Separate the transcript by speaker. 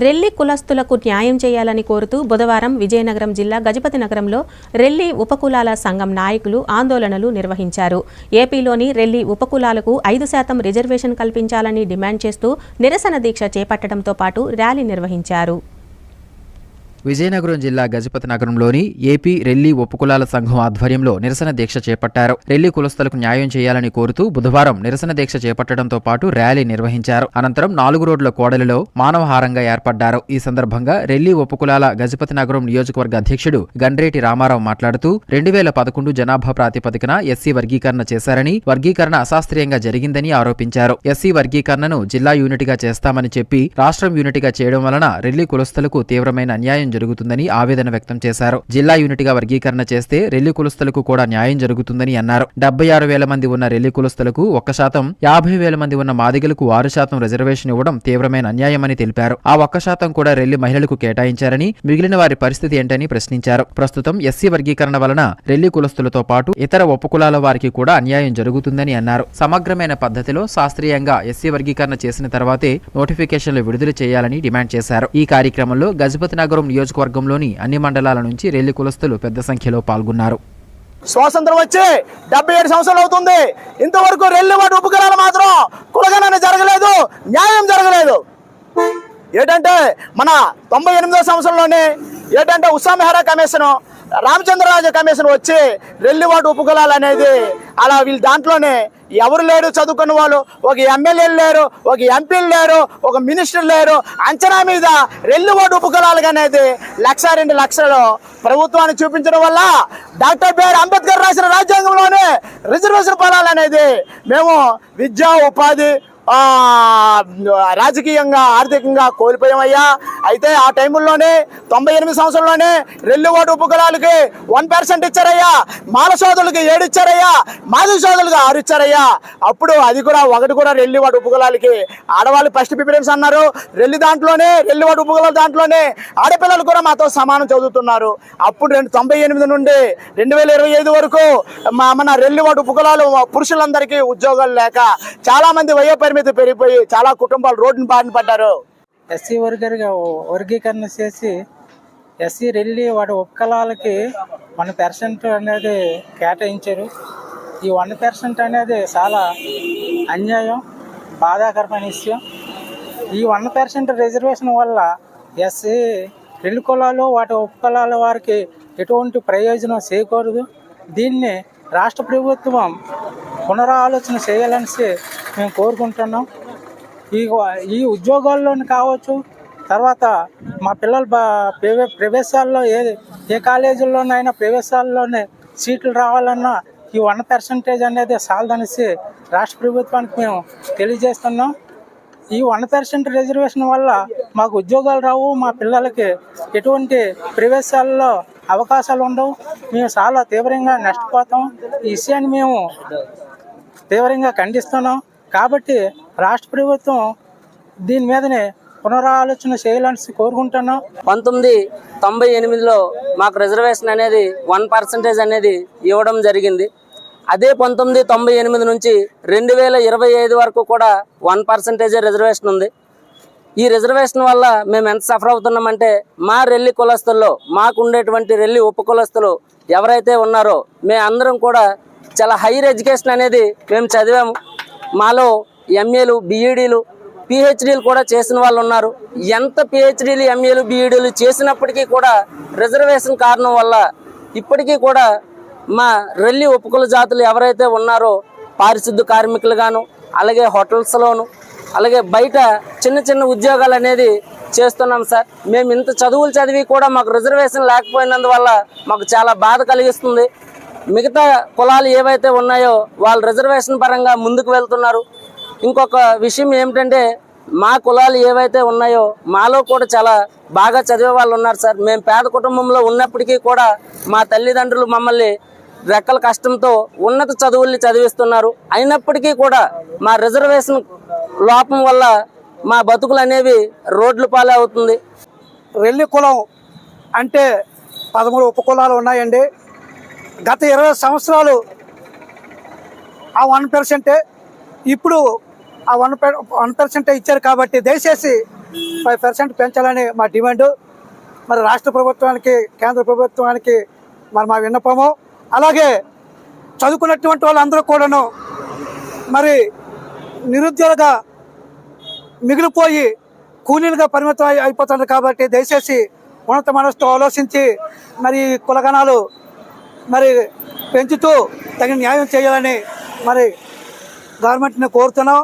Speaker 1: రెల్లి కులస్తులకు న్యాయం చేయాలని కోరుతూ బుధవారం విజయనగరం జిల్లా గజపతి నగరంలో రెల్లి ఉపకులాల సంఘం నాయకులు ఆందోళనలు నిర్వహించారు. ఏపీలోని రెల్లి ఉపకులాలకు 5% రిజర్వేషన్ కల్పించాలని డిమాండ్ చేస్తూ నిరసన దీక్ష చేపట్టడంతో పాటు ర్యాలీ నిర్వహించారు.
Speaker 2: విజయనగరం జిల్లా గజపతి నగరంలోని ఏపీ రెల్లి ఉపకులాల సంఘం ఆధ్వర్యంలో నిరసన దీక్ష చేపట్టారు. రెల్లి కులస్తులకు న్యాయం చేయాలని కోరుతూ బుధవారం నిరసన దీక్ష చేపట్టడంతో పాటు ర్యాలీ నిర్వహించారు. అనంతరం 4 రోడ్ల కూడలిలో మానవహారంగా ఏర్పడ్డారు. ఈ సందర్భంగా రెల్లి ఉపకులాల గజపతి నగరం నియోజకవర్గ అధ్యక్షుడు గండ్రేటి రామారావు మాట్లాడుతూ 2011 జనాభా ప్రాతిపదికన ఎస్సీ వర్గీకరణ చేశారని, వర్గీకరణ అశాస్త్రీయంగా జరిగిందని ఆరోపించారు. ఎస్సీ వర్గీకరణను జిల్లా యూనిట్గా చేస్తామని చెప్పి రాష్ట్రం యూనిట్గా చేయడం వలన రెల్లి కులస్తులకు తీవ్రమైన అన్యాయం జరుగుతుందని ఆవేదన వ్యక్తం చేశారు. జిల్లా యూనిట్గా వర్గీకరణ చేస్తే రెల్లి కులస్తులకు కూడా న్యాయం జరుగుతుందని అన్నారు. 76,000 మంది ఉన్న రెల్లి కులస్తులకు 1%, 50,000 మంది ఉన్న మాదిగలకు 6% రిజర్వేషన్ ఇవ్వడం తీవ్రమైన అన్యాయమని తెలిపారు. ఆ 1% కూడా రెల్లి మహిళలకు కేటాయించారని, మిగిలిన వారి పరిస్థితి ఏంటని ప్రశ్నించారు. ప్రస్తుతం ఎస్సీ వర్గీకరణ వలన రెల్లి కులస్తులతో పాటు ఇతర ఉపకులాల వారికి కూడా అన్యాయం జరుగుతుందని అన్నారు. సమగ్రమైన పద్ధతిలో శాస్త్రీయంగా ఎస్సీ వర్గీకరణ చేసిన తర్వాతే నోటిఫికేషన్లు విడుదల చేయాలని డిమాండ్ చేశారు. ఈ కార్యక్రమంలో గజపతి నగరం నియోజకవర్గంలోని అన్ని మండలాల నుంచి రెల్లి కులస్తులు పెద్ద సంఖ్యలో పాల్గొన్నారు.
Speaker 3: స్వాతంత్రం వచ్చి 77 సంవత్సరాలు అవుతుంది. ఇంతవరకు రెల్లి వాటి ఉపకులాలు మాత్రం కులగణన జరగలేదు, న్యాయం జరగలేదు. ఏంటంటే మన 98వ సంవత్సరంలోనే ఏంటంటే ఉస్సా మెహ్రా కమిషన్, రామచంద్రరాజు కమిషన్ వచ్చి రెల్లివాడు ఉపకులాలు అనేది అలా వీళ్ళు దాంట్లోనే ఎవరు లేరు చదువుకున్న వాళ్ళు, ఒక ఎమ్మెల్యేలు లేరు, ఒక ఎంపీలు లేరు, ఒక మినిస్టర్ లేరు. అంచనా మీద రెల్లివాడు ఉపకులాలు అనేది 1,02 లక్షలు ప్రభుత్వాన్ని చూపించడం వల్ల డాక్టర్ బిఆర్ అంబేద్కర్ రాసిన రాజ్యాంగంలోనే రిజర్వేషన్ ఫలాలు అనేది మేము విద్యా, ఉపాధి, రాజకీయంగా, ఆర్థికంగా కోల్పోయామయ్యా. అయితే ఆ టైంలోనే 98 సంవత్సరంలోనే రెల్లివాడు ఉపకులాలకి 1% ఇచ్చారయ్యా, మాల సోదరులకి 7 ఇచ్చారయ్యా, మాదిగ సోదరులకి 6 ఇచ్చారయ్యా. అప్పుడు అది కూడా ఒకటి కూడా రెల్లివాడు ఉపకులాలకి ఆడవాళ్ళు ఫస్ట్ ప్రిఫరెన్స్ అన్నారు. రెల్లివాడు ఉపకులాల దాంట్లోనే ఆడపిల్లలు కూడా మాతో సమానం చదువుతున్నారు. అప్పుడు 98 నుండి 2025 వరకు మన రెల్లివాడు ఉపకులాలు పురుషులందరికీ ఉద్యోగాలు లేక చాలా మంది వయోపరిమితి పెరిగిపోయి చాలా కుటుంబాలు రోడ్డును బారిన పడ్డారు.
Speaker 4: ఎస్సీ వర్గీకరణ చేసి ఎస్సీ రెల్లి వాటి ఉపకులాలకి 1% అనేది కేటాయించారు. ఈ 1% అనేది చాలా అన్యాయం, బాధాకరమైన విషయం. ఈ 1% రిజర్వేషన్ వల్ల ఎస్సీ రెల్లి కులాలు వాటి ఉపకులాల వారికి ఎటువంటి ప్రయోజనం చేయకూడదు. దీన్ని రాష్ట్ర ప్రభుత్వం పునరాలోచన చేయాలని మేము కోరుకుంటున్నాం. ఈ ఉద్యోగాల్లోని కావచ్చు, తర్వాత మా పిల్లల ప్రవేశాల్లో ఏ కాలేజీల్లోనైనా ప్రవేశాల్లోనే సీట్లు రావాలన్నా ఈ 1% అనేది చాలదనేసి రాష్ట్ర ప్రభుత్వానికి మేము తెలియజేస్తున్నాం. ఈ 1% రిజర్వేషన్ వల్ల మాకు ఉద్యోగాలు రావు, మా పిల్లలకి ఎటువంటి ప్రవేశాల్లో అవకాశాలు ఉండవు. మేము చాలా తీవ్రంగా నష్టపోతాం. ఈ విషయాన్ని మేము తీవ్రంగా ఖండిస్తున్నాం. కాబట్టి రాష్ట్ర ప్రభుత్వం దీని మీదనే పునరాలోచన చేయాలని కోరుకుంటున్నాం.
Speaker 5: 1998లో మాకు రిజర్వేషన్ అనేది 1% అనేది ఇవ్వడం జరిగింది. అదే 1998 నుంచి 2025 వరకు కూడా 1% రిజర్వేషన్ ఉంది. ఈ రిజర్వేషన్ వల్ల మేము ఎంత సఫర్ అవుతున్నామంటే, మా రెల్లి కులస్తుల్లో మాకు ఉండేటువంటి రెల్లి ఉపకులస్తులు ఎవరైతే ఉన్నారో మేమందరం కూడా చాలా హైయర్ ఎడ్యుకేషన్ అనేది మేము చదివాము. మాలో ఎంఏలు, బీఈడీలు, పిహెచ్డీలు కూడా చేసిన వాళ్ళు ఉన్నారు. ఎంత పిహెచ్డీలు, ఎంఏలు, బీఈడీలు చేసినప్పటికీ కూడా రిజర్వేషన్ కారణం వల్ల ఇప్పటికీ కూడా మా రెల్లి ఉపకుల జాతులు ఎవరైతే ఉన్నారో పారిశుద్ధ కార్మికులుగాను, అలాగే హోటల్స్లోను, అలాగే బయట చిన్న చిన్న ఉద్యోగాలు అనేది చేస్తున్నాం సార్. మేము ఇంత చదువులు చదివి కూడా మాకు రిజర్వేషన్ లేకపోయినందువల్ల మాకు చాలా బాధ కలిగిస్తుంది. మిగతా కులాలు ఏవైతే ఉన్నాయో వాళ్ళు రిజర్వేషన్ పరంగా ముందుకు వెళ్తున్నారు. ఇంకొక విషయం ఏమిటంటే, మా కులాలు ఏవైతే ఉన్నాయో మాలో కూడా చాలా బాగా చదివే వాళ్ళు ఉన్నారు సార్. మేము పేద కుటుంబంలో ఉన్నప్పటికీ కూడా మా తల్లిదండ్రులు మమ్మల్ని రెక్కల కష్టంతో ఉన్నత చదువుల్ని చదివిస్తున్నారు. అయినప్పటికీ కూడా మా రిజర్వేషన్ లోపం వల్ల మా బతుకులు అనేవి రోడ్ల పాలే అవుతుంది.
Speaker 3: రెల్లి కులం అంటే 13 ఉపకులాలు ఉన్నాయండి. గత 20 సంవత్సరాలు ఆ 1%, ఇప్పుడు ఆ 1% ఇచ్చారు. కాబట్టి దయచేసి
Speaker 6: 5% పెంచాలని మా డిమాండు. మరి రాష్ట్ర ప్రభుత్వానికి, కేంద్ర ప్రభుత్వానికి మరి మా విన్నపము. అలాగే చదువుకున్నటువంటి వాళ్ళందరూ కూడాను మరి నిరుద్యోగ మిగిలిపోయి కూలీలుగా పరిమితం అయిపోతున్నారు. కాబట్టి దయచేసి ఉన్నత మనసుతో ఆలోచించి మరి కులగణాలు మరి పెంచుతూ తగిన న్యాయం చేయాలని మరి గవర్నమెంట్ని కోరుతున్నాం.